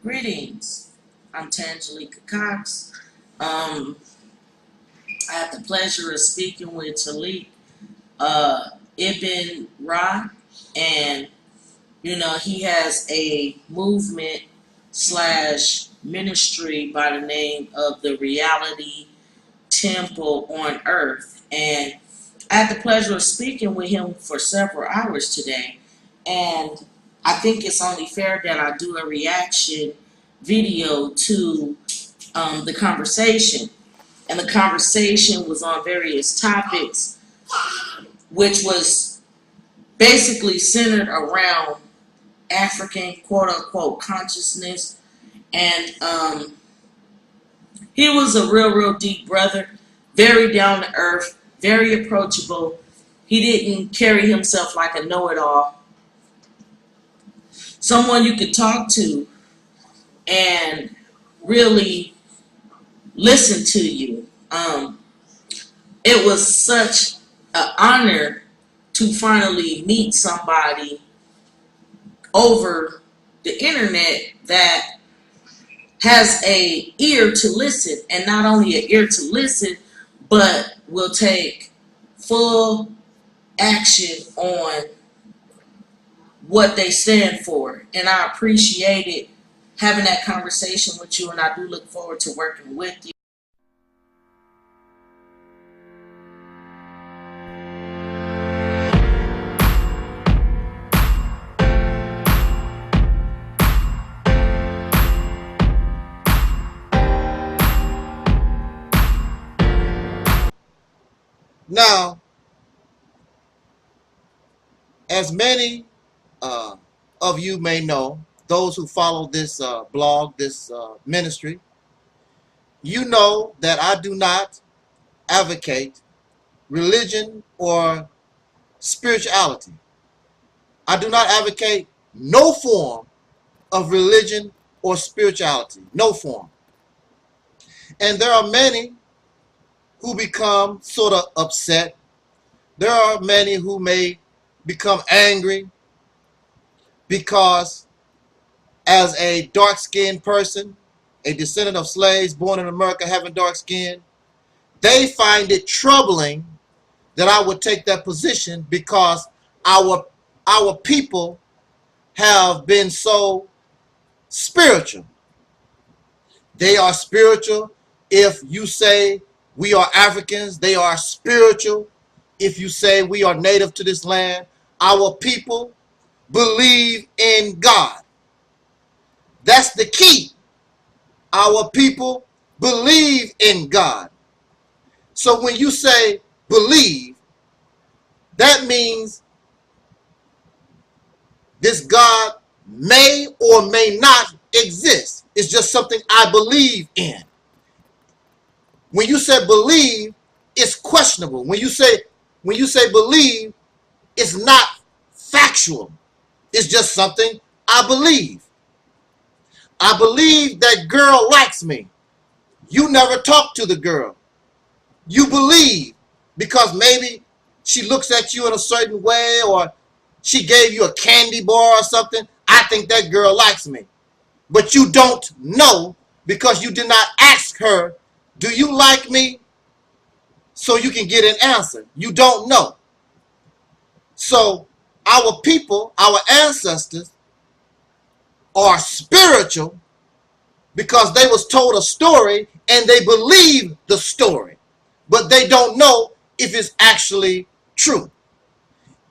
Greetings, I'm Taalik. I had the pleasure of speaking with Taalik, Ibn'rad, and he has a movement slash ministry by the name of the Reality Temple on Earth. And I had the pleasure of speaking with him for several hours today, and I think it's only fair that I do a reaction video to the conversation. And the conversation was on various topics, which was basically centered around African quote-unquote consciousness. And he was a real deep brother, very down to earth, very approachable. He didn't carry himself like a know-it-all. Someone you could talk to and really listen to you. It was such an honor to finally meet somebody over the internet that has an ear to listen, and not only an ear to listen, but will take full action on what they stand for. And I appreciated having that conversation with you, and I do look forward to working with you. Now, as many of you may know, those who follow this blog, this ministry, you know that I do not advocate religion or spirituality. I do not advocate no form of religion or spirituality, no form. And there are many who become sort of upset. There are many who may become angry because as a dark-skinned person, a descendant of slaves born in America having dark skin, they find it troubling that I would take that position because our people have been so spiritual. They are spiritual. If you say we are Africans, they are spiritual. If you say we are native to this land, our people believe in God. That's the key. Our people believe in God. So when you say believe, that means this God may or may not exist. It's just something I believe in. When you say believe, it's questionable. When you say believe, it's not factual. It's just something I believe. I believe that girl likes me. You never talk to the girl. You believe because maybe she looks at you in a certain way or she gave you a candy bar or something. I think that girl likes me. But you don't know because you did not ask her, do you like me? So you can get an answer. You don't know. So our people, our ancestors are spiritual because they was told a story and they believe the story, but they don't know if it's actually true.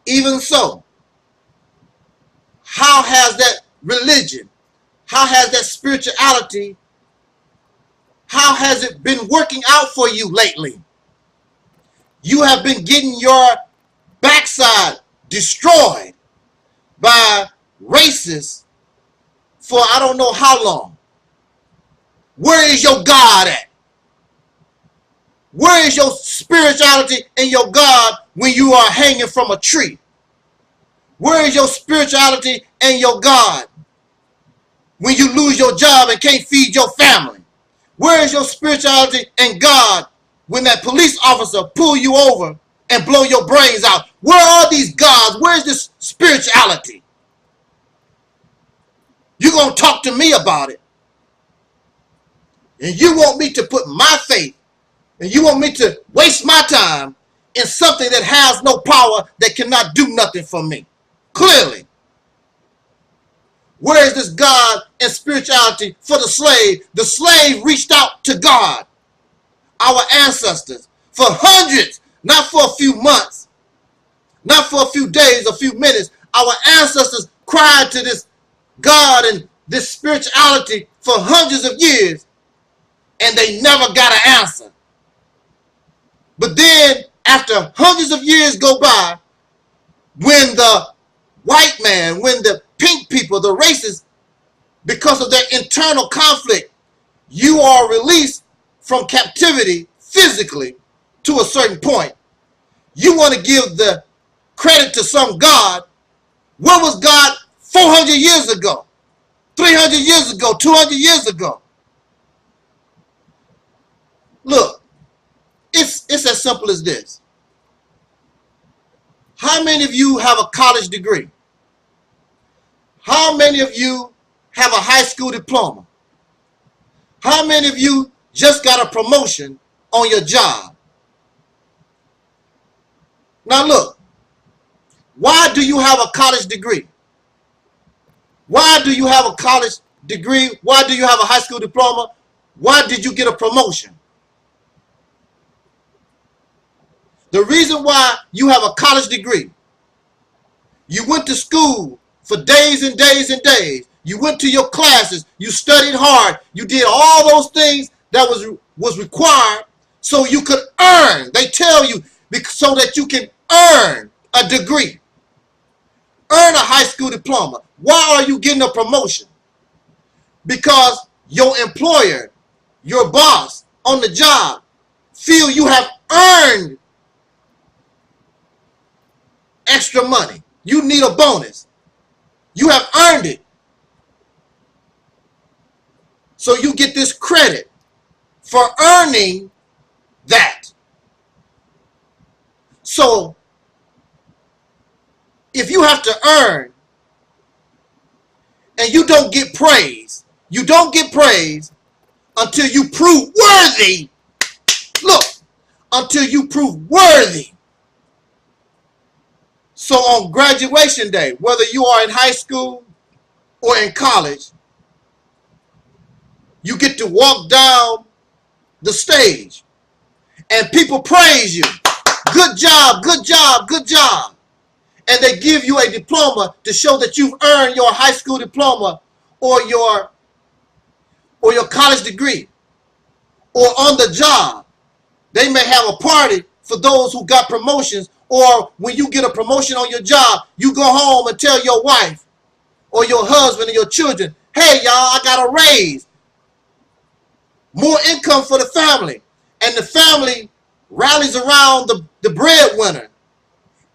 Even so, how has that religion, how has that spirituality, how has it been working out for you lately? You have been getting your backside destroyed by racists for I don't know how long. Where is your God at? Where is your spirituality and your God when you are hanging from a tree? Where is your spirituality and your God when you lose your job and can't feed your family? Where is your spirituality and God when that police officer pull you over and blow your brains out? Where are these gods? Where is this spirituality? You're going to talk to me about it. And you want me to put my faith and you want me to waste my time in something that has no power, that cannot do nothing for me. Clearly. Where is this God and spirituality for the slave? The slave reached out to God, our ancestors, for hundreds, not for a few months, not for a few days, a few minutes. Our ancestors cried to this God and this spirituality for hundreds of years, and they never got an answer. But then, after hundreds of years go by, when the white man, when the pink people, the racists, because of their internal conflict, you are released from captivity physically to a certain point. You want to give the credit to some God. Where was God 400 years ago? 300 years ago? 200 years ago? Look, it's as simple as this. How many of you have a college degree? How many of you have a high school diploma? How many of you just got a promotion on your job? Now look, why do you have a college degree? Why do you have a college degree? Why do you have a high school diploma? Why did you get a promotion? The reason why you have a college degree, you went to school for days and days and days. You went to your classes. You studied hard. You did all those things that was required so you could earn. They tell you so that you can earn a degree. Earn a high school diploma. Why are you getting a promotion? Because your employer, your boss on the job, feel you have earned extra money. You need a bonus. You have earned it. So you get this credit for earning that. So if you have to earn and you don't get praise, you don't get praise until you prove worthy. Look, until you prove worthy. So on graduation day, whether you are in high school or in college, you get to walk down the stage and people praise you. Good job, good job, good job. And they give you a diploma to show that you've earned your high school diploma or your college degree. Or on the job, they may have a party for those who got promotions. Or when you get a promotion on your job, you go home and tell your wife or your husband or your children, hey, y'all, I got a raise. More income for the family. And the family rallies around the breadwinner.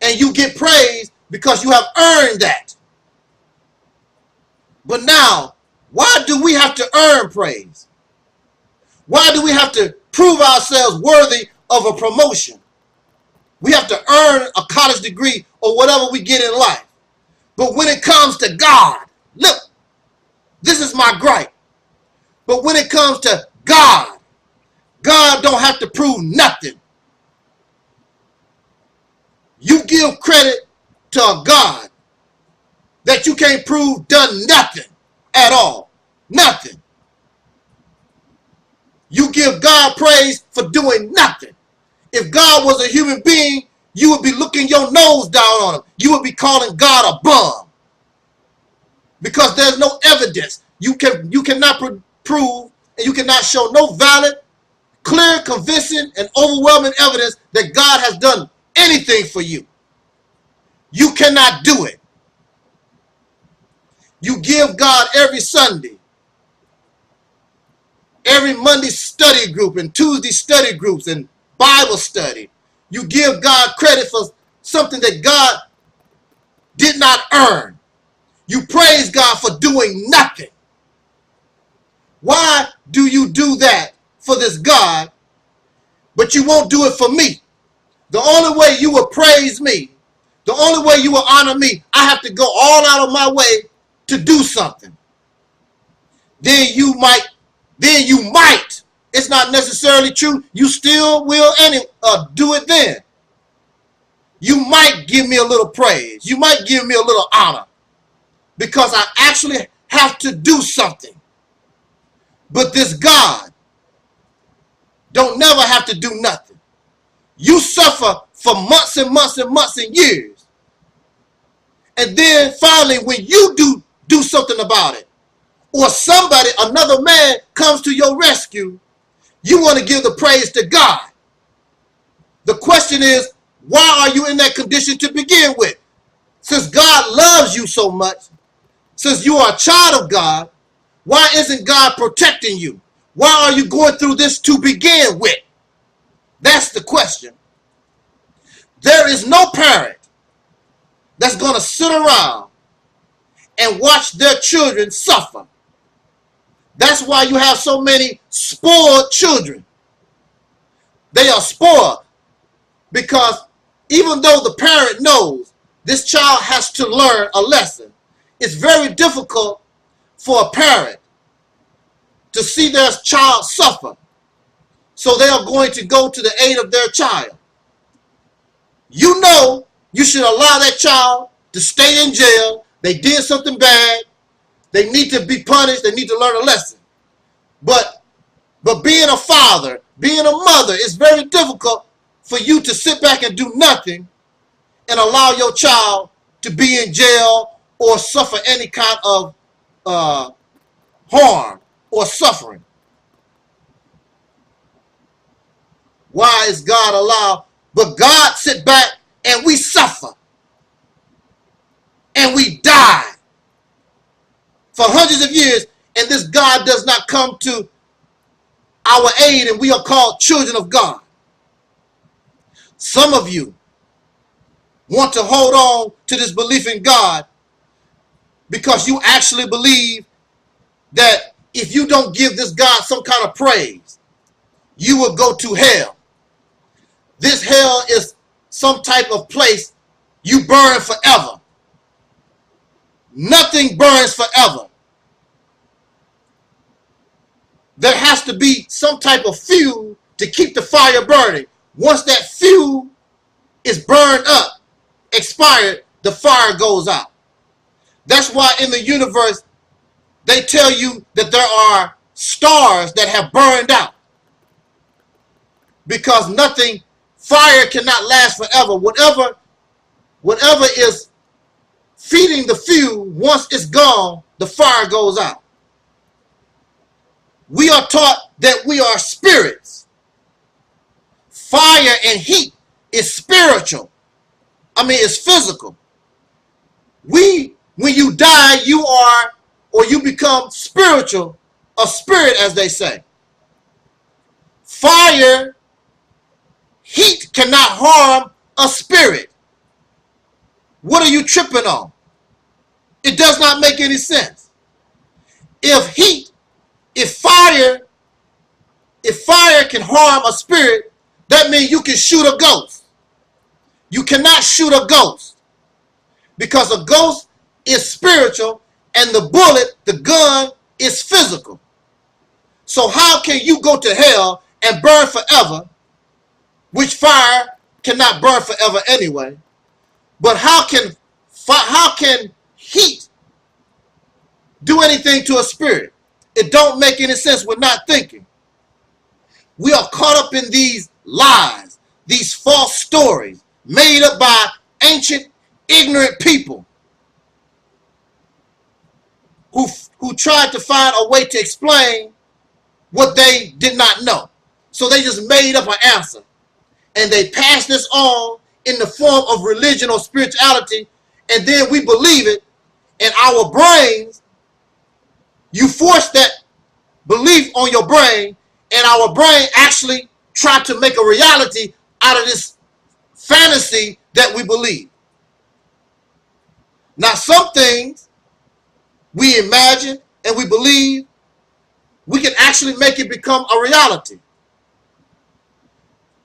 And you get praise because you have earned that. But now, why do we have to earn praise? Why do we have to prove ourselves worthy of a promotion? We have to earn a college degree or whatever we get in life. But when it comes to God, look, this is my gripe. But when it comes to God, God don't have to prove nothing. You give credit to a God that you can't prove done nothing at all. Nothing. You give God praise for doing nothing. If God was a human being, you would be looking your nose down on him. You would be calling God a bum. Because there's no evidence. You cannot prove and you cannot show no valid, clear, convincing, and overwhelming evidence that God has done anything for you. You cannot do it. You give God every Sunday, every Monday study group and Tuesday study groups and Bible study. You give God credit for something that God did not earn. You praise God for doing nothing. Why do you do that for this God, but you won't do it for me? The only way you will praise me, the only way you will honor me, I have to go all out of my way to do something. Then you might, it's not necessarily true, you still will do it then. You might give me a little praise. You might give me a little honor because I actually have to do something. But this God don't never have to do nothing. You suffer for months and months and months and years. And then finally when you do something about it, or somebody, another man comes to your rescue, you want to give the praise to God. The question is, why are you in that condition to begin with? Since God loves you so much, since you are a child of God, why isn't God protecting you? Why are you going through this to begin with? That's the question. There is no parent that's going to sit around and watch their children suffer. That's why you have so many spoiled children. They are spoiled because even though the parent knows this child has to learn a lesson, it's very difficult for a parent to see their child suffer. So they are going to go to the aid of their child. You know you should allow that child to stay in jail. They did something bad. They need to be punished. They need to learn a lesson. But being a father, being a mother, it's very difficult for you to sit back and do nothing and allow your child to be in jail or suffer any kind of harm or suffering. Why is God allowed? But God sit back and we suffer and we die for hundreds of years, and this God does not come to our aid, and we are called children of God. Some of you want to hold on to this belief in God because you actually believe that if you don't give this God some kind of praise, you will go to hell. This hell is some type of place you burn forever. Nothing burns forever. There has to be some type of fuel to keep the fire burning. Once that fuel is burned up, expired, the fire goes out. That's why in the universe, they tell you that there are stars that have burned out. Because nothing, fire cannot last forever. Whatever is feeding the fuel, once it's gone, the fire goes out. We are taught that we are spirits. Fire and heat is spiritual. It's physical. When you die, you are, or you become spiritual, a spirit, as they say. Fire, heat cannot harm a spirit. What are you tripping on? It does not make any sense. If fire If fire can harm a spirit, that means you can shoot a ghost. You cannot shoot a ghost because a ghost is spiritual and the bullet, the gun, is physical. So how can you go to hell and burn forever, which fire cannot burn forever anyway? But how can heat do anything to a spirit? It don't make any sense. We're not thinking. We are caught up in these lies, these false stories made up by ancient, ignorant people who tried to find a way to explain what they did not know. So they just made up an answer. And they passed this on in the form of religion or spirituality, and then we believe it, and our brains, you force that belief on your brain, and our brain actually try to make a reality out of this fantasy that we believe. Now, some things we imagine and we believe, we can actually make it become a reality.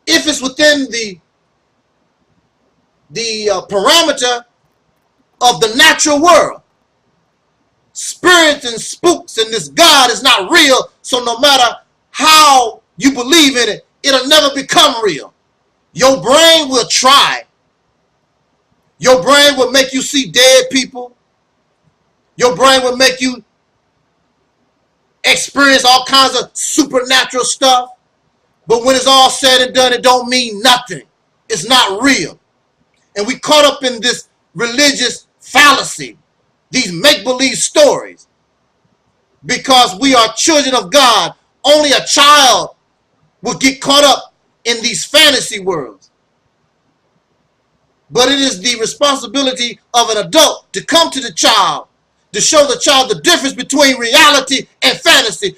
If it's within the parameter of the natural world. Spirits and spooks and this God is not real, so no matter how you believe in it, it'll never become real. Your brain will try. Your brain will make you see dead people. Your brain will make you experience all kinds of supernatural stuff. But when it's all said and done, it don't mean nothing. It's not real. And we caught up in this religious fallacy, these make-believe stories, because we are children of God. Only a child will get caught up in these fantasy worlds. But it is the responsibility of an adult to come to the child, to show the child the difference between reality and fantasy.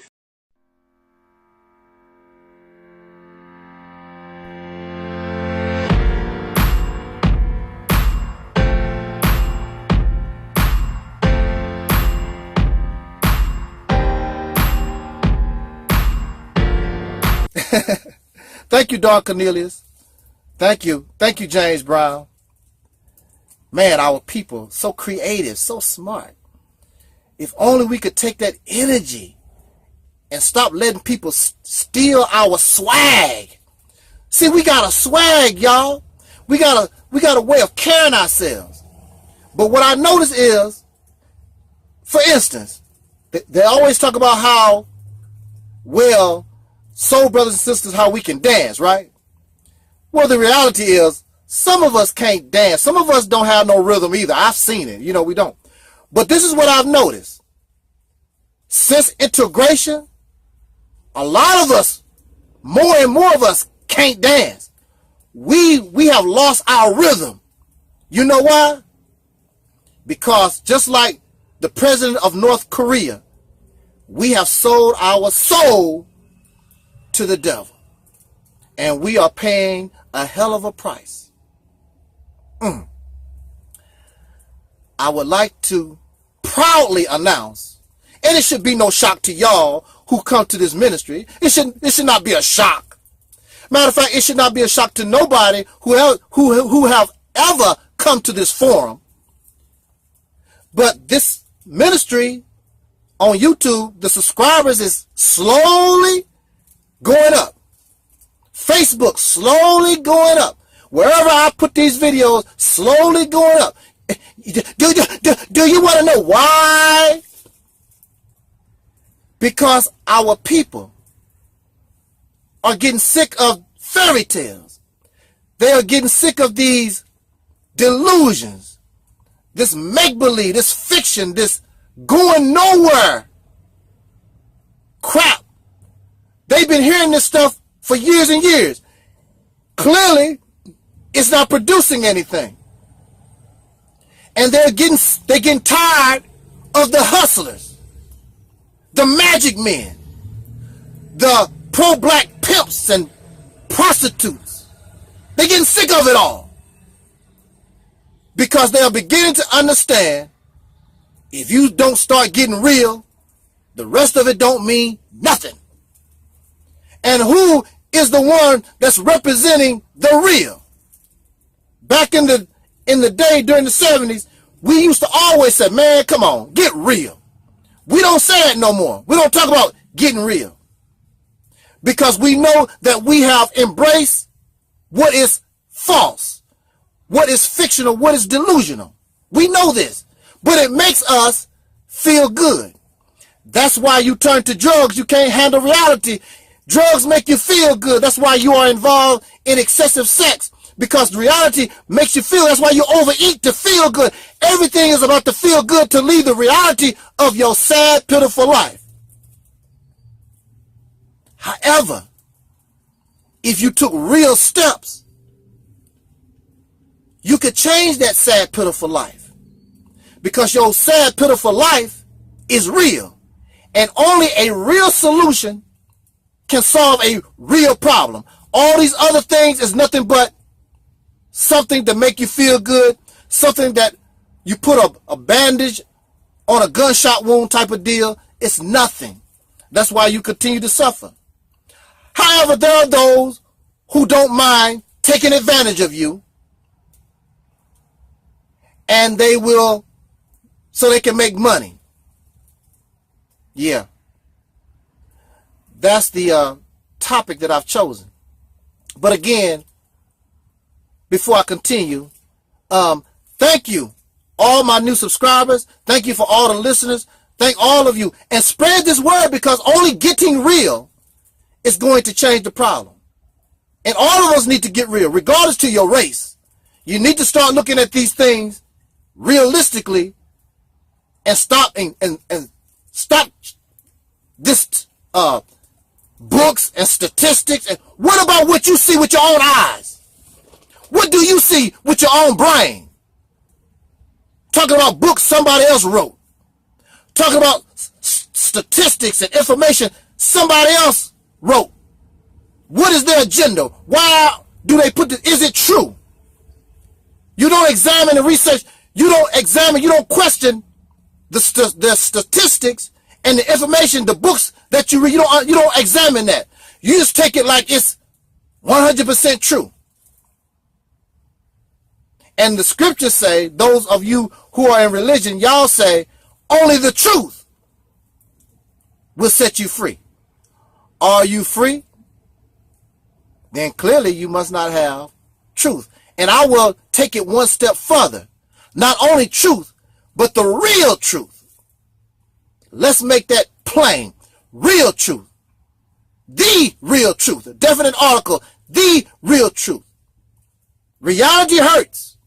Thank you, Don Cornelius. Thank you. Thank you, James Brown. Man, our people, so creative, so smart. If only we could take that energy and stop letting people steal our swag. See, we got a swag, y'all. We got a way of carrying ourselves. But what I notice is, for instance, they always talk about how, well, soul brothers and sisters, how we can dance, right? Well, the reality is, some of us can't dance. Some of us don't have no rhythm either. I've seen it. You know, we don't. But this is what I've noticed. Since integration, a lot of us, more and more of us, can't dance. We have lost our rhythm. You know why? Because just like the president of North Korea, we have sold our soul to the devil. And we are paying a hell of a price. I would like to proudly announce, and it should be no shock to y'all who come to this ministry. It should not be a shock. Matter of fact, it should not be a shock to nobody who have ever come to this forum. But this ministry on YouTube, the subscribers is slowly going up. Facebook slowly going up. Wherever I put these videos, slowly going up. Do you want to know why? Because our people are getting sick of fairy tales. They are getting sick of these delusions, this make-believe, this fiction, this going nowhere crap. They've been hearing this stuff for years and years. Clearly, it's not producing anything. And they're getting tired of the hustlers, the magic men, the pro-black pimps and prostitutes. They're getting sick of it all. Because they are beginning to understand, if you don't start getting real, the rest of it don't mean nothing. And who is the one that's representing the real? Back in the day during the 70s, we used to always say, man, come on, get real. We don't say that no more. We don't talk about getting real. Because we know that we have embraced what is false, what is fictional, what is delusional. We know this, but it makes us feel good. That's why you turn to drugs. You can't handle reality. Drugs make you feel good. That's why you are involved in excessive sex, because reality makes you feel. That's why you overeat to feel good. Everything is about to feel good, to leave the reality of your sad, pitiful life. However, if you took real steps, you could change that sad, pitiful life, because your sad, pitiful life is real, and only a real solution can solve a real problem. All these other things is nothing but something to make you feel good, something that you put a bandage on a gunshot wound type of deal. It's nothing. That's why you continue to suffer. However, there are those who don't mind taking advantage of you, and they will, so they can make money. Yeah. That's the topic that I've chosen. But again, before I continue, thank you, all my new subscribers. Thank you for all the listeners. Thank all of you. And spread this word, because only getting real is going to change the problem. And all of us need to get real, regardless to your race. You need to start looking at these things realistically and stop stop this books and statistics. And what about what you see with your own eyes? What do you see with your own brain? Talking about books somebody else wrote. Talking about statistics and information somebody else wrote. What is their agenda? Why do they put this? Is it true? You don't examine the research. You don't examine, you don't question the statistics and the information, the books that you read. You don't examine that. You just take it like it's 100% true. And the scriptures say, those of you who are in religion, y'all say, only the truth will set you free. Are you free? Then clearly you must not have truth. And I will take it one step further. Not only truth, but the real truth. Let's make that plain. Real truth. The real truth. A definite article. The real truth. Reality hurts,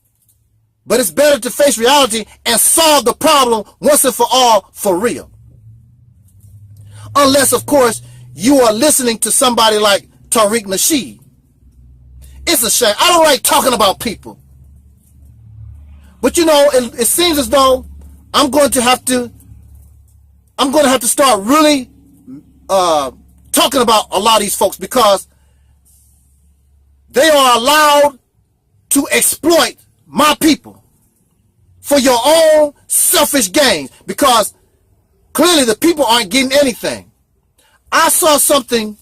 but it's better to face reality and solve the problem once and for all for real. Unless, of course, you are listening to somebody like Tariq Nasheed. It's a shame. I don't like talking about people. But you know, it seems as though I'm going to have to start really talking about a lot of these folks, because they are allowed to exploit my people for your own selfish gain, because clearly the people aren't getting anything. I saw something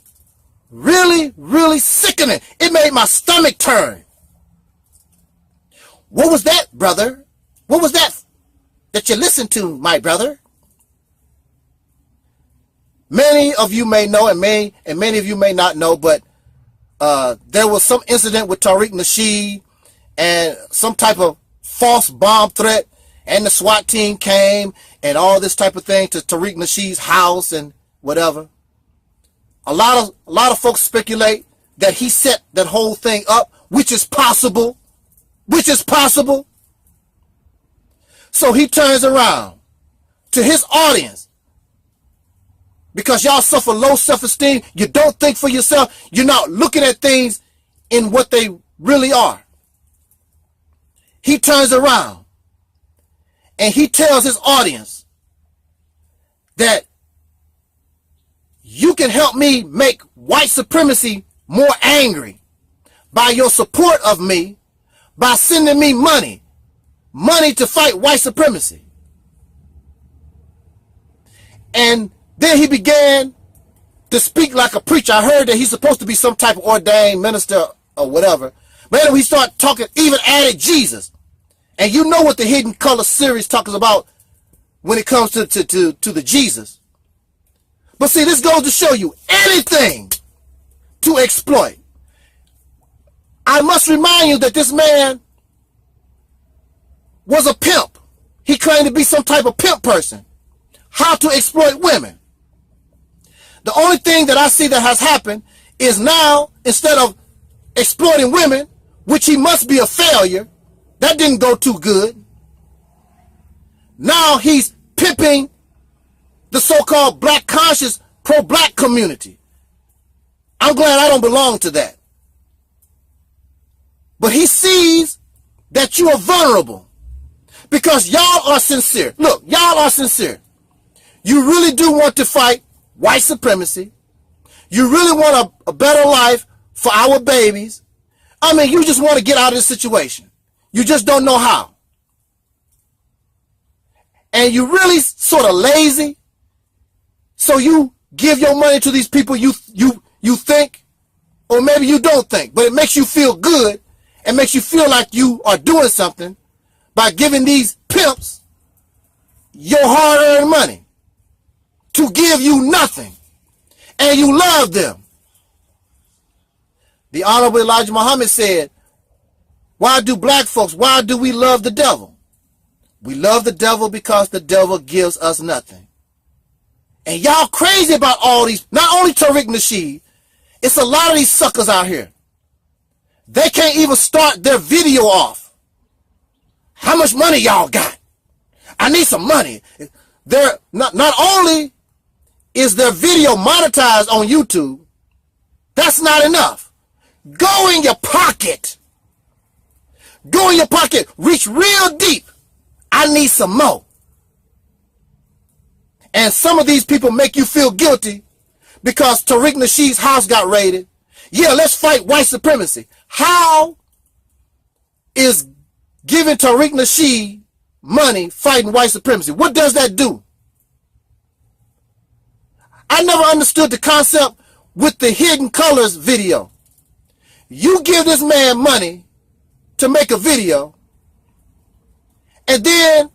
really, really sickening. It made my stomach turn. What was that, brother? What was that you listened to, my brother? Many of you may know, and many of you may not know, but there was some incident with Tariq Nasheed and some type of false bomb threat, and the SWAT team came and all this type of thing to Tariq Nasheed's house and whatever. A lot of folks speculate that he set that whole thing up, which is possible. So he turns around to his audience, because y'all suffer low self-esteem. You don't think for yourself. You're not looking at things in what they really are. He turns around and he tells his audience that you can help me make white supremacy more angry by your support of me, by sending me money to fight white supremacy. And then he began to speak like a preacher. I heard that he's supposed to be some type of ordained minister or whatever. But anyway, he started talking, even added Jesus. And you know what the Hidden Color series talks about when it comes to the Jesus. But see, this goes to show you anything to exploit. I must remind you that this man was a pimp. He claimed to be some type of pimp person. How to exploit women. The only thing that I see that has happened is now, instead of exploiting women, which he must be a failure, that didn't go too good. Now he's pimping the so-called black conscious pro-black community. I'm glad I don't belong to that. But he sees that you are vulnerable because y'all are sincere. Look, y'all are sincere. You really do want to fight white supremacy. You really want a better life for our babies. I mean, you just want to get out of this situation. You just don't know how. And you really sort of lazy. So you give your money to these people you think, or maybe you don't think, but it makes you feel good and makes you feel like you are doing something by giving these pimps your hard-earned money to give you nothing. And you love them. The Honorable Elijah Muhammad said, why do black folks, why do we love the devil? We love the devil because the devil gives us nothing. And y'all crazy about all these, not only Tariq Nasheed, it's a lot of these suckers out here. They can't even start their video off. How much money y'all got? I need some money. They're not only is their video monetized on YouTube, that's not enough. Go in your pocket. Go in your pocket. Reach real deep. I need some more. And some of these people make you feel guilty because Tariq Nasheed's house got raided. Yeah, let's fight white supremacy. How is giving Tariq Nasheed money fighting white supremacy? What does that do? I never understood the concept with the Hidden Colors video. You give this man money to make a video, and then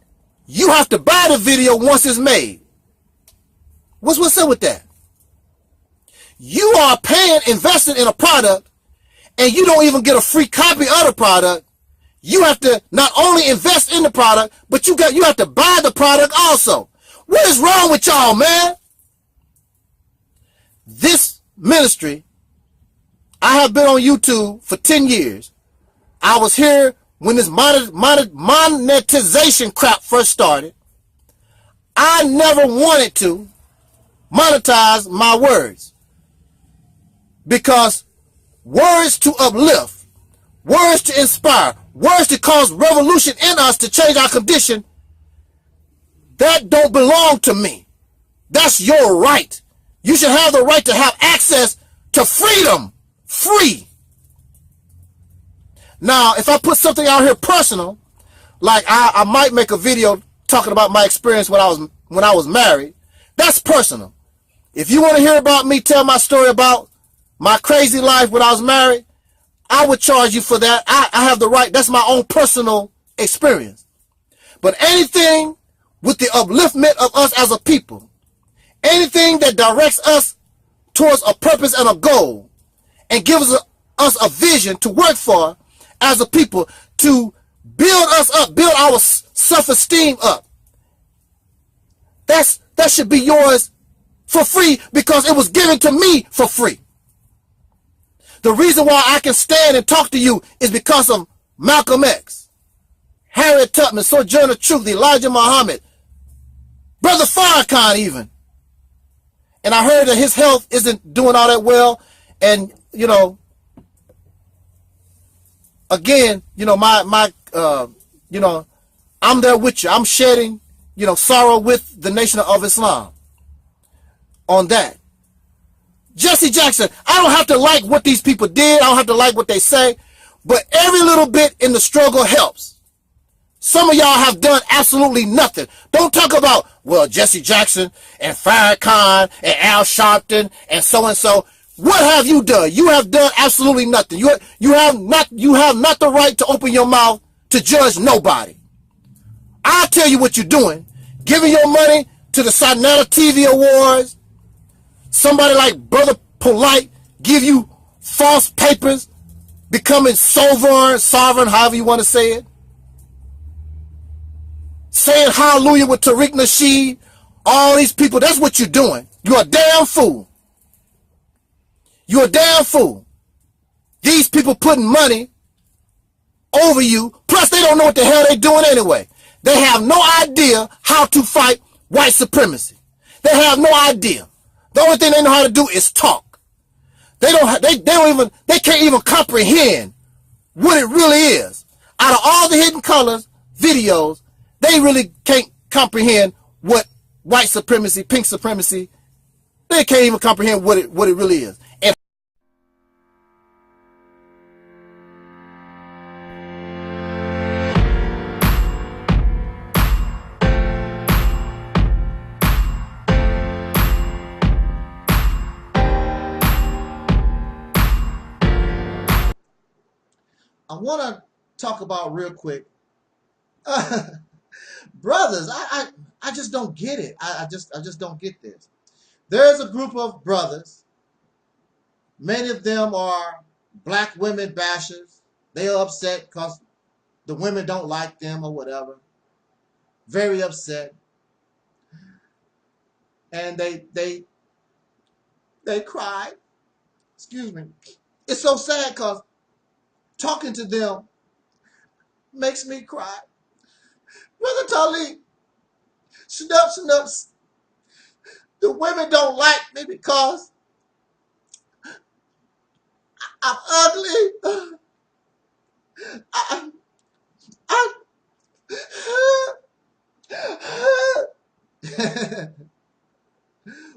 you have to buy the video once it's made. What's up with that? You are paying, investing in a product, and you don't even get a free copy of the product. You have to not only invest in the product, but you have to buy the product also. What is wrong with y'all, man? This ministry, I have been on YouTube for 10 years. I was here when this monetization crap first started. I never wanted to monetize my words because words to uplift, words to inspire, words to cause revolution in us to change our condition, that don't belong to me. That's your right. You should have the right to have access to freedom. Free. Now, if I put something out here personal, like I might make a video talking about my experience when I was married, that's personal. If you want to hear about me tell my story about my crazy life when I was married, I would charge you for that. I have the right. That's my own personal experience. But anything with the upliftment of us as a people, anything that directs us towards a purpose and a goal and gives us a vision to work for as a people, to build us up, build our self-esteem up, that should be yours for free because it was given to me for free. The reason why I can stand and talk to you is because of Malcolm X, Harriet Tubman, Sojourner Truth, Elijah Muhammad, Brother Farrakhan even. And I heard that his health isn't doing all that well. And, you know, again, you know, you know, I'm there with you. I'm shedding, you know, sorrow with the Nation of Islam on that. Jesse Jackson, I don't have to like what these people did. I don't have to like what they say. But every little bit in the struggle helps. Some of y'all have done absolutely nothing. Don't talk about well, Jesse Jackson and Farrakhan and Al Sharpton and so. What have you done? You have done absolutely nothing. You have not the right to open your mouth to judge nobody. I'll tell you what you're doing. Giving your money to the Sonata TV Awards. Somebody like Brother Polite give you false papers, becoming sovereign, however you want to say it. Saying hallelujah with Tariq Nasheed. All these people, that's what you're doing. You're a damn fool. You're a damn fool. These people putting money over you, plus they don't know what the hell they're doing anyway. They have no idea how to fight white supremacy. They have no idea. The only thing they know how to do is talk. They can't even comprehend what it really is. Out of all the Hidden Colors videos, they really can't comprehend what white supremacy, pink supremacy, they can't even comprehend what it really is. And I want to talk about real quick, brothers. I just don't get it. I just don't get this. There's a group of brothers. Many of them are black women bashers. They are upset because the women don't like them or whatever. Very upset, and they cry. Excuse me. It's so sad because talking to them makes me cry. Brother Taalik, snups. The women don't like me because I'm ugly.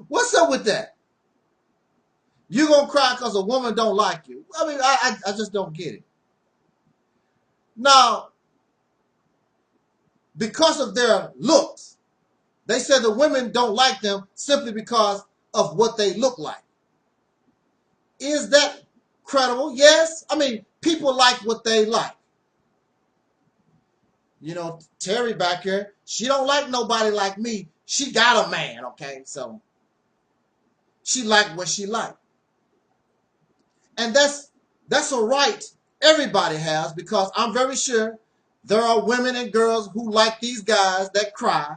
What's up with that? You gonna cry because a woman don't like you? I mean, I just don't get it. Now, because of their looks, they said the women don't like them simply because of what they look like. Is that credible? Yes. I mean, people like what they like. You know, Terry back here, she don't like nobody like me. She got a man, okay? So she like what she like. And that's a right everybody has, because I'm very sure there are women and girls who like these guys that cry,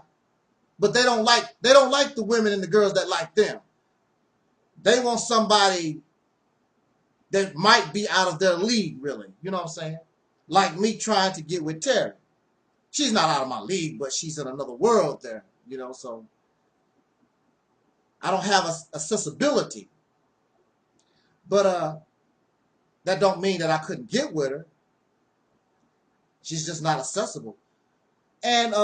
but they don't like the women and the girls that like them. They want somebody that might be out of their league, really. You know what I'm saying? Like me trying to get with Terry. She's not out of my league, but she's in another world there, you know, so I don't have a sensibility. But that don't mean that I couldn't get with her. She's just not accessible. And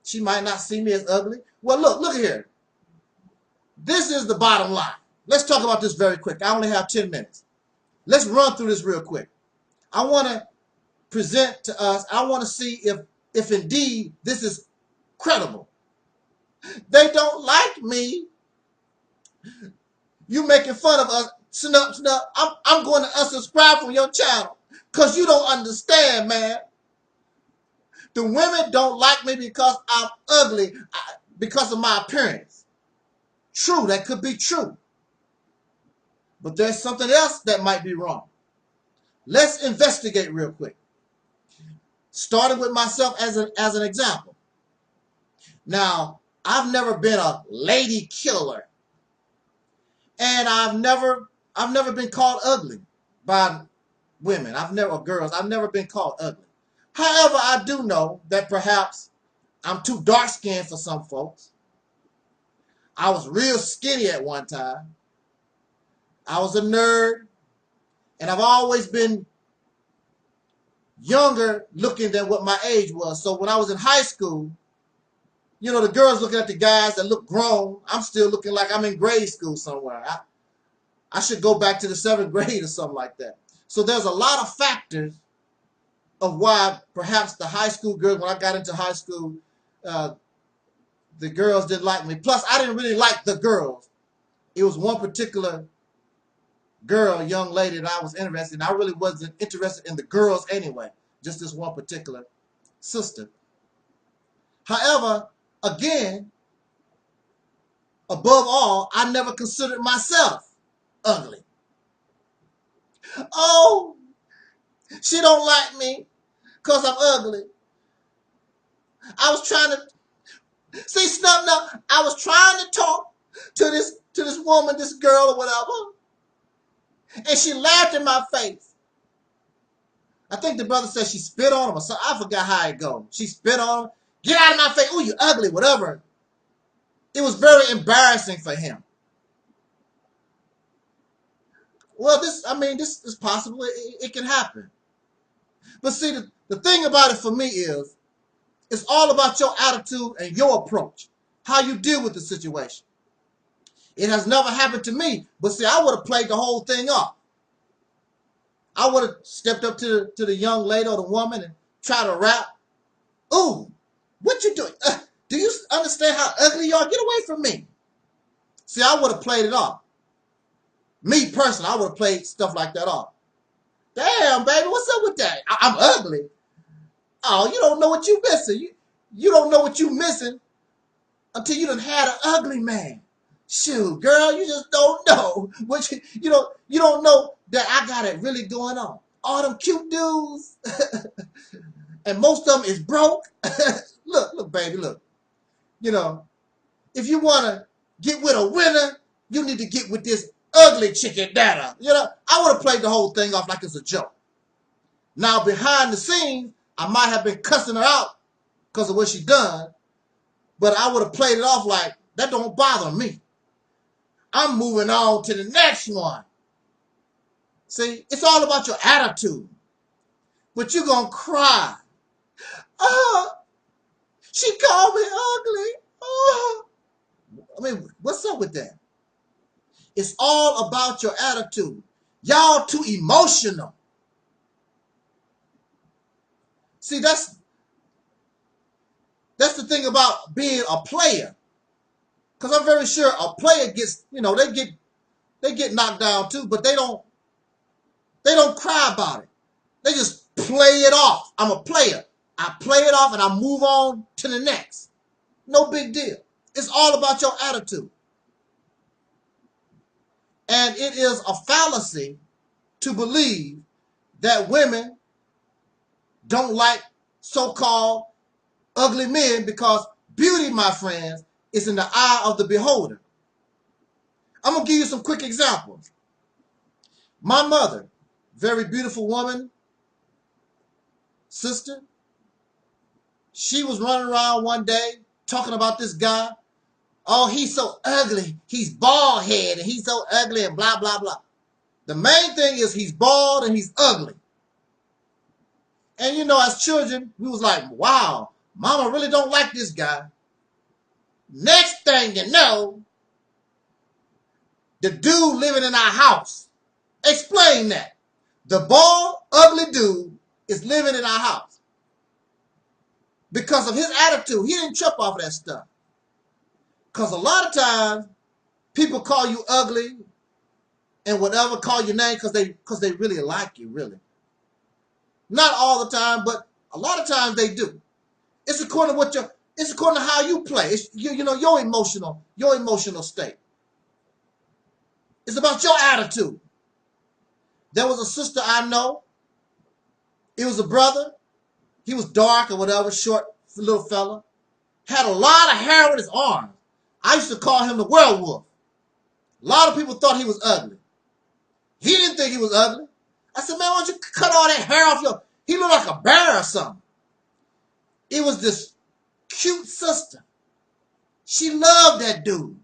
she might not see me as ugly. Well, look here. This is the bottom line. Let's talk about this very quick. I only have 10 minutes. Let's run through this real quick. I want to present to us, I want to see if indeed this is credible. They don't like me. You making fun of us. Snup. I'm going to unsubscribe from your channel because you don't understand, man. The women don't like me because I'm ugly, because of my appearance. True, that could be true. But there's something else that might be wrong. Let's investigate real quick. Starting with myself as an example. Now, I've never been a lady killer. And I've never been called ugly by women. Or girls. I've never been called ugly. However, I do know that perhaps I'm too dark-skinned for some folks. I was real skinny at one time. I was a nerd. And I've always been younger looking than what my age was. So when I was in high school, you know, the girls looking at the guys that look grown, I'm still looking like I'm in grade school somewhere. I should go back to the 7th grade or something like that. So there's a lot of factors of why perhaps the high school girls, when I got into high school, the girls didn't like me. Plus, I didn't really like the girls. It was one particular girl, young lady that I was interested in. I really wasn't interested in the girls anyway, just this one particular sister. However, again, above all, I never considered myself ugly. Oh, she don't like me because I'm ugly. I was trying to see snub. No, I was trying to talk to this woman, this girl or whatever, and she laughed in my face. I think the brother said she spit on him or something. I forgot how it goes. She spit on him. Get out of my face. Oh, you ugly, whatever. It was very embarrassing for him. Well, this is possible. It can happen. But see, the thing about it for me is, it's all about your attitude and your approach, how you deal with the situation. It has never happened to me, but see, I would have played the whole thing off. I would have stepped up to the young lady or the woman and tried to rap. Ooh, what you doing? Do you understand how ugly you are? Get away from me. See, I would have played it off. Me personally, I would have played stuff like that off. Damn, baby, what's up with that? I'm ugly. Oh, you don't know what you missing. You don't know what you missing until you done had an ugly man. Shoot, girl, you just don't know what you don't know that I got it really going on. All them cute dudes, and most of them is broke. Look, baby, look. You know, if you want to get with a winner, you need to get with this ugly chicken data. You know, I would have played the whole thing off like it's a joke. Now, behind the scenes, I might have been cussing her out because of what she done, but I would have played it off like, that don't bother me. I'm moving on to the next one. See, it's all about your attitude. But you're going to cry. Oh, she called me ugly. Oh. I mean, what's up with that? It's all about your attitude. Y'all too emotional. See, that's the thing about being a player. Because I'm very sure a player gets, they get knocked down too, but they don't cry about it. They just play it off. I'm a player. I play it off and I move on to the next. No big deal. It's all about your attitude. And it is a fallacy to believe that women don't like so-called ugly men, because beauty, my friends, is in the eye of the beholder. I'm going to give you some quick examples. My mother, very beautiful woman, sister, she was running around one day talking about this guy. Oh, he's so ugly. He's bald-headed and he's so ugly and blah, blah, blah. The main thing is he's bald and he's ugly. And as children, we was like, wow, mama really don't like this guy. Next thing you know, the dude living in our house. Explain that. The bald, ugly dude is living in our house. Because of his attitude, he didn't trip off of that stuff. Because a lot of times, people call you ugly and whatever, call your name because they really like you, really. Not all the time, but a lot of times they do. It's according to how you play. It's your emotional state. It's about your attitude. There was a sister I know. It was a brother. He was dark or whatever, short little fella. Had a lot of hair on his arms. I used to call him the werewolf. A lot of people thought he was ugly. He didn't think he was ugly. I said, man, why don't you cut all that hair off your... He looked like a bear or something. It was this cute sister. She loved that dude.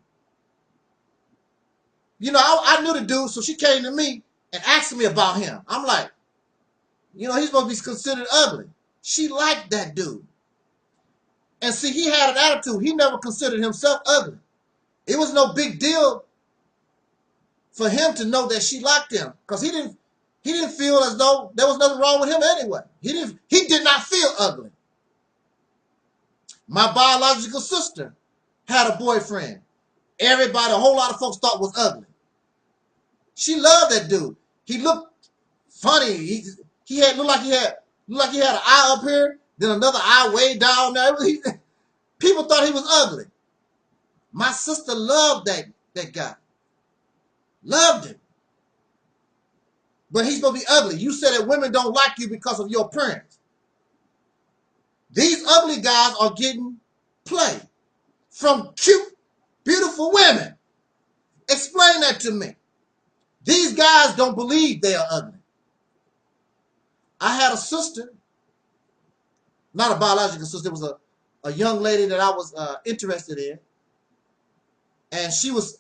I knew the dude, so she came to me and asked me about him. I'm like, he's supposed to be considered ugly. She liked that dude. And see, he had an attitude. He never considered himself ugly. It was no big deal for him to know that she liked him, because he didn't feel as though there was nothing wrong with him anyway. He did not feel ugly. My biological sister, had a boyfriend. Everybody, a whole lot of folks thought was ugly. She loved that dude. He looked funny. He had looked like he had an eye up here, then another eye way down there. People thought he was ugly. My sister loved that guy. Loved him. But he's supposed to be ugly. You said that women don't like you because of your appearance. These ugly guys are getting play from cute, beautiful women. Explain that to me. These guys don't believe they are ugly. I had a sister, not a biological sister, it was a young lady that I was interested in. And she was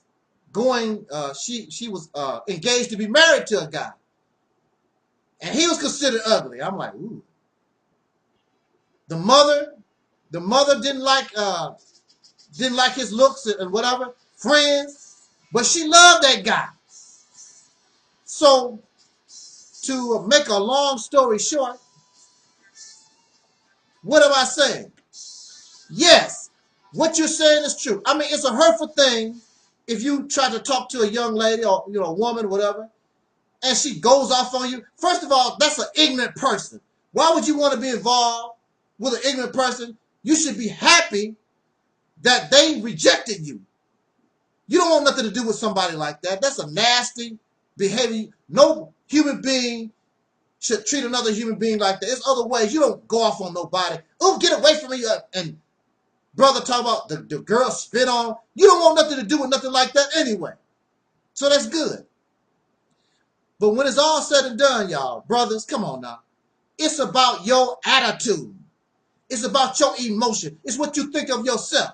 going, she was engaged to be married to a guy. And he was considered ugly. I'm like, ooh. The mother didn't like his looks and whatever, friends, but she loved that guy. So, to make a long story short, what am I saying? Yes, what you're saying is true. I mean, it's a hurtful thing if you try to talk to a young lady or a woman, whatever, and she goes off on you. First of all, that's an ignorant person. Why would you want to be involved with an ignorant person? You should be happy that they rejected you. You don't want nothing to do with somebody like that. That's a nasty behavior. No human being should treat another human being like that. There's other ways. You don't go off on nobody. Oh, get away from me. And brother talk about the girl spit on. You don't want nothing to do with nothing like that anyway. So that's good. But when it's all said and done, y'all, brothers, come on now. It's about your attitude. It's about your emotion. It's what you think of yourself.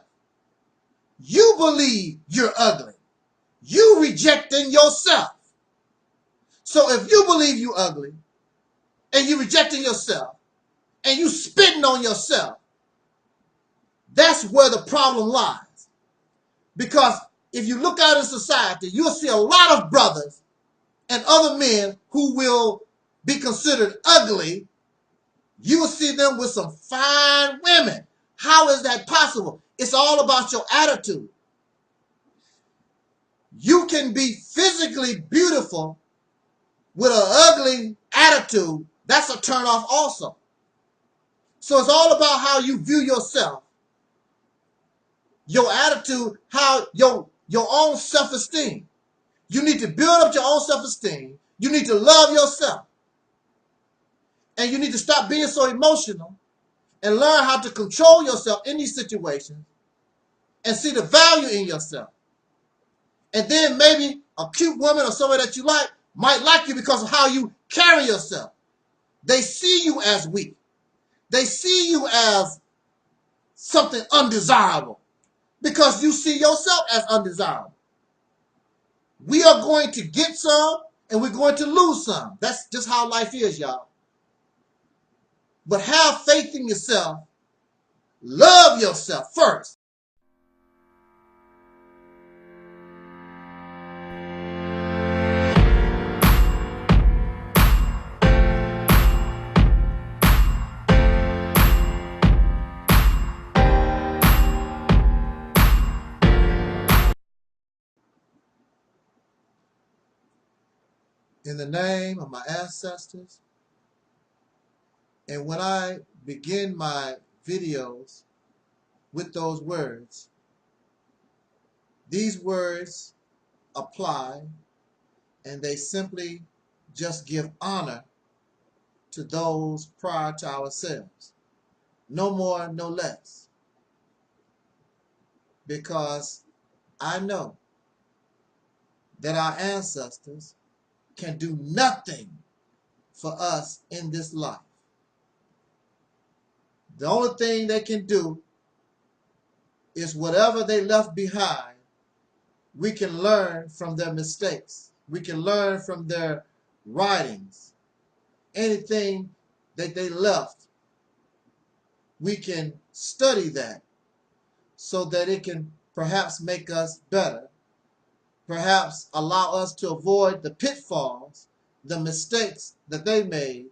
You believe you're ugly. You rejecting yourself. So if you believe you're ugly and you rejecting yourself and you spitting on yourself, that's where the problem lies. Because if you look out in society, you'll see a lot of brothers and other men who will be considered ugly. You will see them with some fine women. How is that possible? It's all about your attitude. You can be physically beautiful with an ugly attitude. That's a turnoff also. So it's all about how you view yourself, your attitude, how your own self-esteem. You need to build up your own self-esteem. You need to love yourself. And you need to stop being so emotional and learn how to control yourself in these situations and see the value in yourself. And then maybe a cute woman or somebody that you like might like you because of how you carry yourself. They see you as weak. They see you as something undesirable because you see yourself as undesirable. We are going to get some and we're going to lose some. That's just how life is, y'all. But have faith in yourself. Love yourself first. In the name of my ancestors, and when I begin my videos with those words, these words apply and they simply just give honor to those prior to ourselves. No more, no less. Because I know that our ancestors can do nothing for us in this life. The only thing they can do is whatever they left behind, we can learn from their mistakes. We can learn from their writings. Anything that they left, we can study that so that it can perhaps make us better. Perhaps allow us to avoid the pitfalls, the mistakes that they made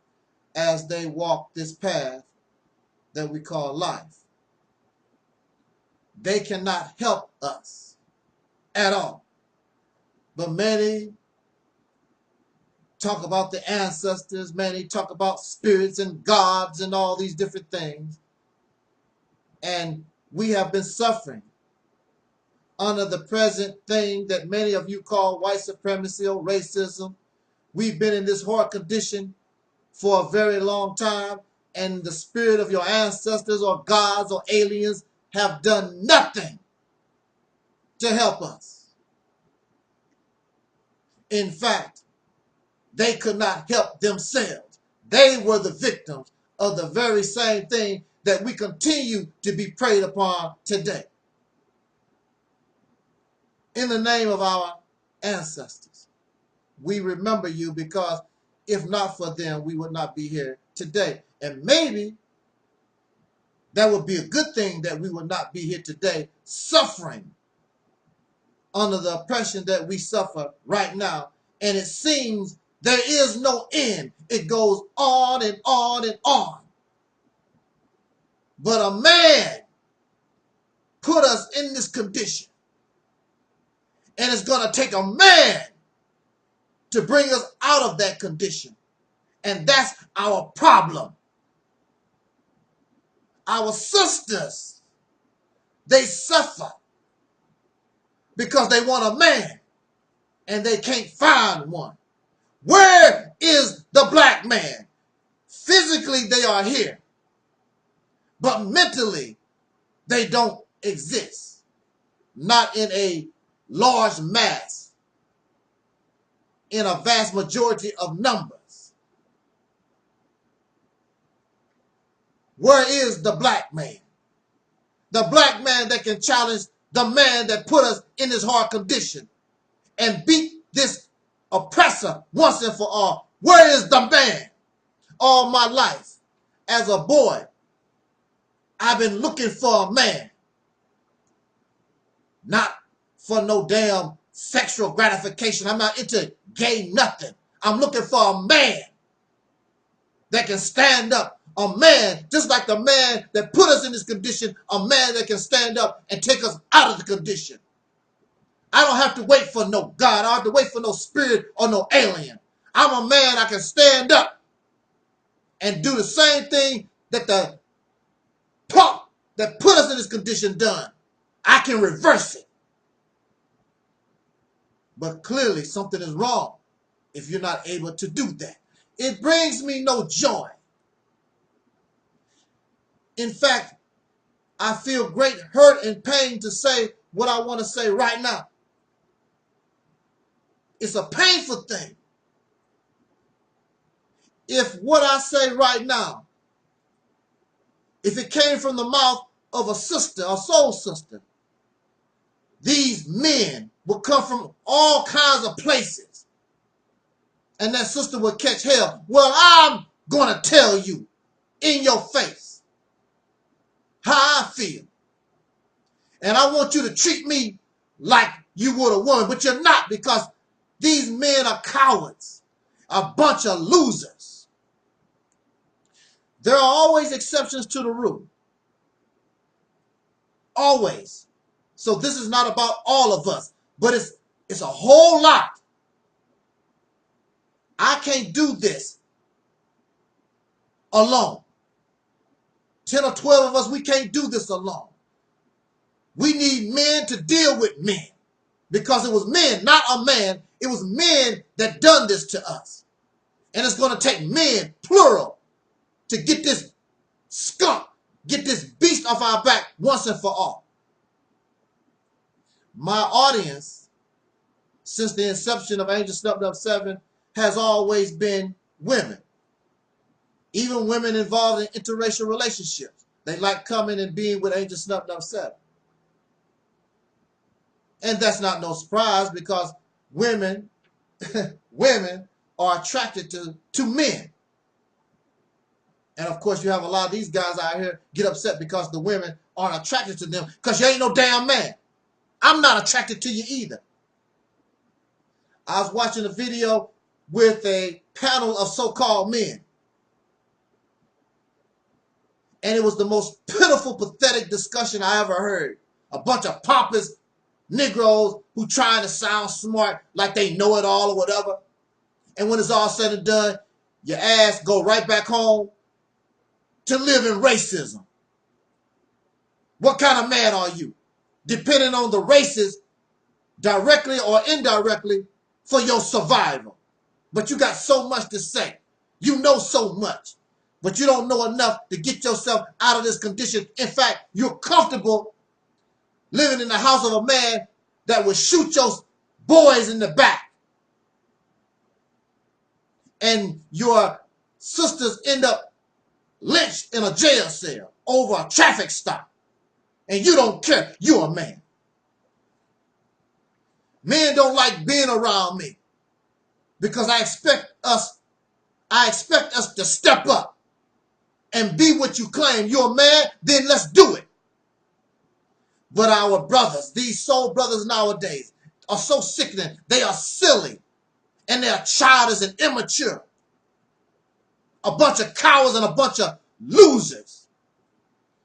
as they walked this path that we call life. they cannot help us at all. But many talk about the ancestors, many talk about spirits and gods and all these different things. And we have been suffering under the present thing that many of you call white supremacy or racism. We've been in this horrid condition for a very long time, and the spirit of your ancestors or gods or aliens have done nothing to help us. In fact, they could not help themselves. They were the victims of the very same thing that we continue to be preyed upon today. In the name of our ancestors, we remember you, because if not for them, we would not be here today. And maybe that would be a good thing, that we would not be here today suffering under the oppression that we suffer right now. And it seems there is no end. It goes on and on and on. But a man put us in this condition. And it's going to take a man to bring us out of that condition. And that's our problem. Our sisters, they suffer because they want a man and they can't find one. Where is the black man? Physically, they are here, but mentally, they don't exist. Not in a large mass, in a vast majority of numbers. Where is the black man? The black man that can challenge the man that put us in this hard condition and beat this oppressor once and for all. Where is the man? All my life, as a boy, I've been looking for a man. Not for no damn sexual gratification. I'm not into gay nothing. I'm looking for a man that can stand up. A man, just like the man that put us in this condition, a man that can stand up and take us out of the condition. I don't have to wait for no God. I don't have to wait for no spirit or no alien. I'm a man. I can stand up and do the same thing that the punk that put us in this condition done. I can reverse it. But clearly something is wrong if you're not able to do that. It brings me no joy. In fact, I feel great hurt and pain to say what I want to say right now. It's a painful thing. If what I say right now, if it came from the mouth of a sister, a soul sister, these men would come from all kinds of places. And that sister would catch hell. Well, I'm going to tell you in your face how I feel. And I want you to treat me like you would a woman, but you're not, because these men are cowards, a bunch of losers. There are always exceptions to the rule. Always. So this is not about all of us, but it's a whole lot. I can't do this alone. 10 or 12 of us, we can't do this alone. We need men to deal with men, because it was men, not a man. It was men that done this to us. And it's going to take men, plural, to get this skunk, get this beast off our back once and for all. My audience, since the inception of Angel Snubbed Up 7, has always been women. Even women involved in interracial relationships. They like coming and being with Angel Snubbed Up 7. And that's not no surprise, because women are attracted to men. And of course, you have a lot of these guys out here get upset because the women aren't attracted to them, because you ain't no damn man. I'm not attracted to you either. I was watching a video with a panel of so-called men. And it was the most pitiful, pathetic discussion I ever heard. A bunch of pompous Negroes who trying to sound smart like they know it all or whatever. And when it's all said and done, your ass go right back home to live in racism. What kind of man are you? Depending on the races, directly or indirectly, for your survival. But you got so much to say. You know so much. But you don't know enough to get yourself out of this condition. In fact, you're comfortable living in the house of a man that will shoot your boys in the back. And your sisters end up lynched in a jail cell over a traffic stop. And you don't care. You're a man. Men don't like being around me because I expect us to step up and be what you claim. You're a man, then let's do it. But our brothers, these soul brothers nowadays, are so sickening. They are silly and they are childish and immature. A bunch of cowards and a bunch of losers.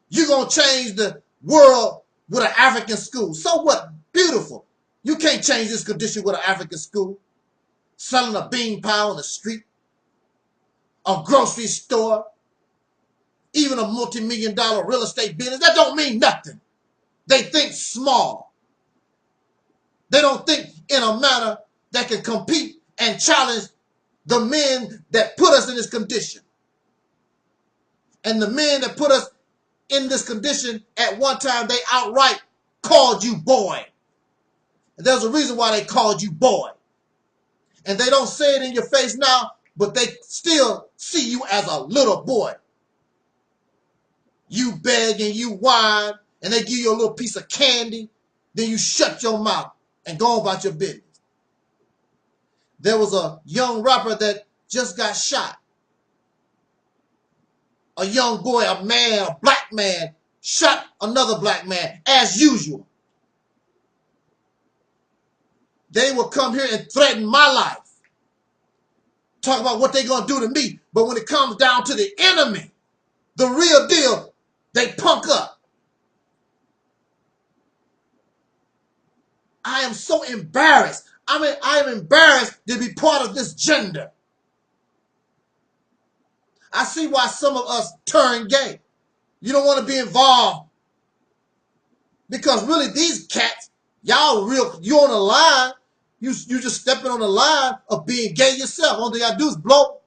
You're going to change the world with an African school. So what? Beautiful. You can't change this condition with an African school. Selling a bean pie on the street, a grocery store, even a multi-million-dollar real estate business. That don't mean nothing. They think small. They don't think in a manner that can compete and challenge the men that put us in this condition. And the men that put us in this condition at one time, they outright called you boy. And there's a reason why they called you boy. And they don't say it in your face now, but they still see you as a little boy. You beg and you whine, and they give you a little piece of candy, then you shut your mouth and go about your business. There was a young rapper that just got shot. A young boy, a man, a black man, shot another black man, as usual. They will come here and threaten my life. Talk about what they're going to do to me. But when it comes down to the enemy, the real deal, they punk up. I am so embarrassed. I am embarrassed to be part of this gender. I see why some of us turn gay. You don't want to be involved. Because really these cats, y'all real, you on the line. You just stepping on the line of being gay yourself. Only thing I do is blow.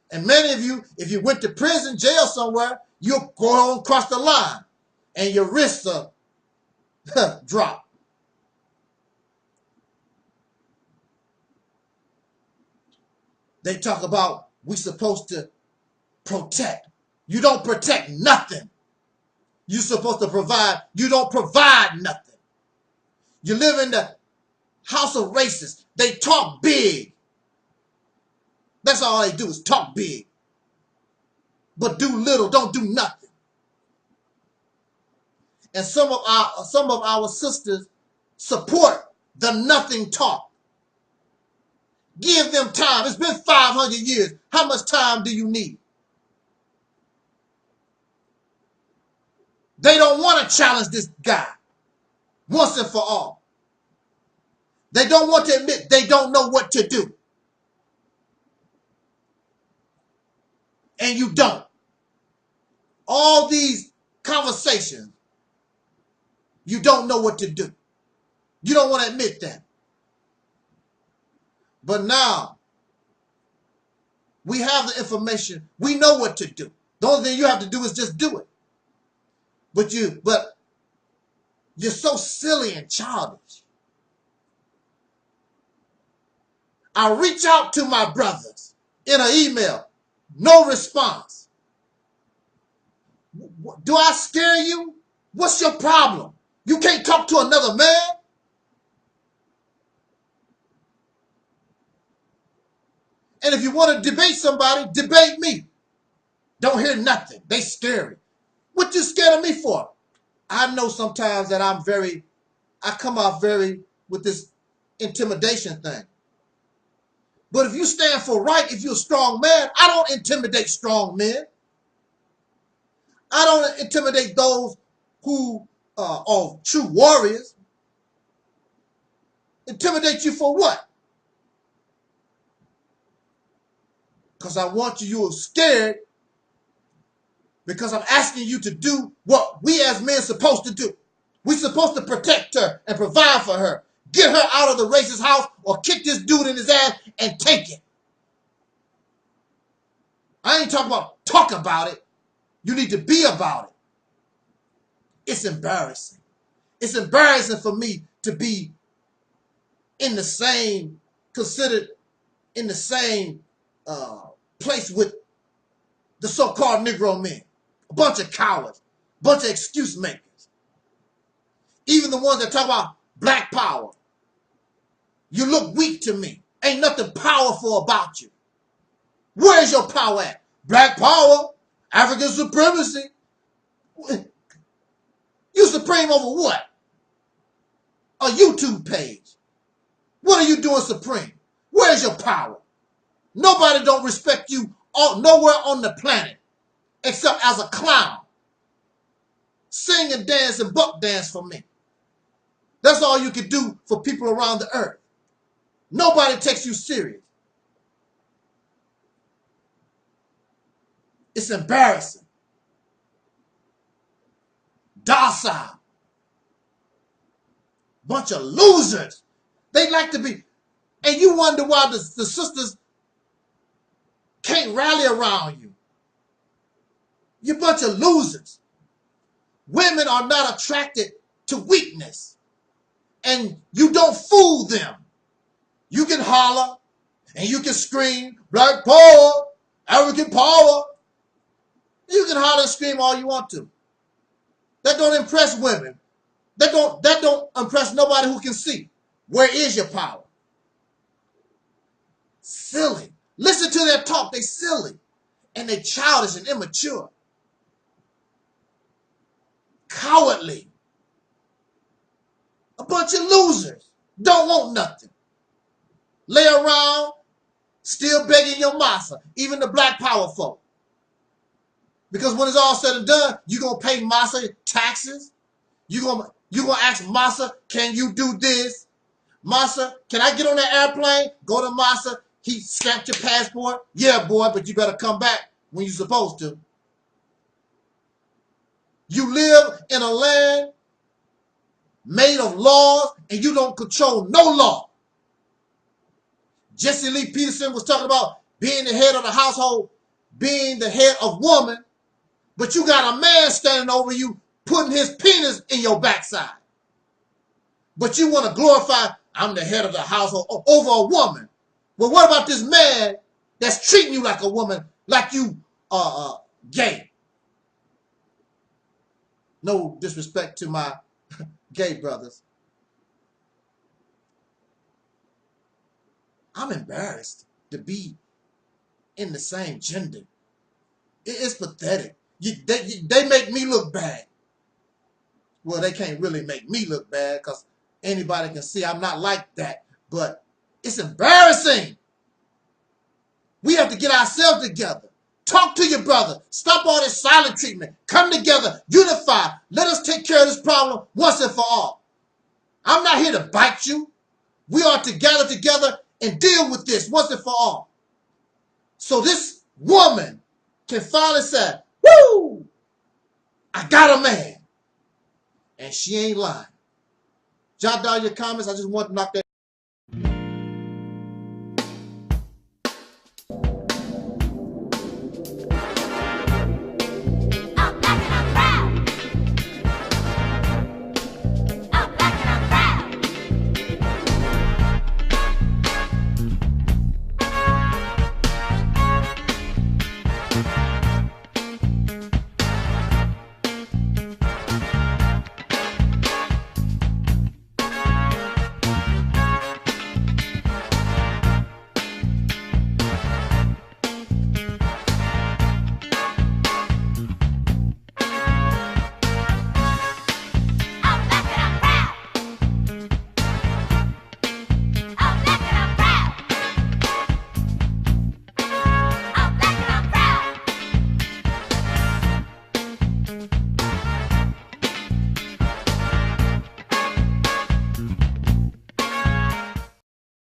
And many of you, if you went to prison, jail somewhere, you'll go on across the line. And your wrists are drop. They talk about we're supposed to protect. You don't protect nothing. You're supposed to provide. You don't provide nothing. You live in the house of racists. They talk big. That's all they do is talk big. But do little, don't do nothing. And some of our sisters support the nothing talk. Give them time. It's been 500 years. How much time do you need? They don't want to challenge this guy once and for all. They don't want to admit they don't know what to do. And you don't. All these conversations, you don't know what to do. You don't want to admit that. But now, we have the information. We know what to do. The only thing you have to do is just do it. But you're so silly and childish. I reach out to my brothers in an email. No response. Do I scare you? What's your problem? You can't talk to another man? And if you want to debate somebody, debate me. Don't hear nothing. They scary. What you scared of me for? I know sometimes that I come off very with this intimidation thing. But if you stand for right, if you're a strong man, I don't intimidate strong men. I don't intimidate those who or true warriors. Intimidate you for what? Because I want you, you're scared because I'm asking you to do what we as men are supposed to do. We're supposed to protect her and provide for her. Get her out of the racist house or kick this dude in his ass and take it. I ain't talking about talk about it. You need to be about it. It's embarrassing. It's embarrassing for me to be in the same, considered in the same place with the so-called Negro men. A bunch of cowards, a bunch of excuse makers. Even the ones that talk about black power. You look weak to me. Ain't nothing powerful about you. Where's your power at? Black power, African supremacy. You supreme over what? A YouTube page. What are you doing supreme? Where's your power? Nobody don't respect you nowhere on the planet except as a clown. Sing and dance and buck dance for me. That's all you can do for people around the earth. Nobody takes you serious. It's embarrassing. Docile. Bunch of losers. They like to be. And you wonder why the sisters can't rally around you. You bunch of losers. Women are not attracted to weakness. And you don't fool them. You can holler and you can scream, black power, African power. You can holler and scream all you want to. That don't impress women. That don't impress nobody who can see. Where is your power? Silly. Listen to their talk. They silly. And they childish and immature. Cowardly. A bunch of losers. Don't want nothing. Lay around, still begging your massa. Even the black power folk. Because when it's all said and done, you're going to pay massa taxes. You're going to ask massa, can you do this? Massa, can I get on that airplane? Go to massa. He stamped your passport. Yeah, boy, but you better come back when you're supposed to. You live in a land made of laws and you don't control no law. Jesse Lee Peterson was talking about being the head of the household, being the head of woman, but you got a man standing over you putting his penis in your backside. But you want to glorify, I'm the head of the household over a woman. Well, what about this man that's treating you like a woman, like you are gay? No disrespect to my gay brothers. I'm embarrassed to be in the same gender. It's pathetic. They make me look bad. Well, they can't really make me look bad because anybody can see I'm not like that. But it's embarrassing. We have to get ourselves together. Talk to your brother. Stop all this silent treatment. Come together. Unify. Let us take care of this problem once and for all. I'm not here to bite you. We are to gather together and deal with this once and for all. So this woman can finally say, woo, I got a man. And she ain't lying. Jot down your comments. I just want to knock that.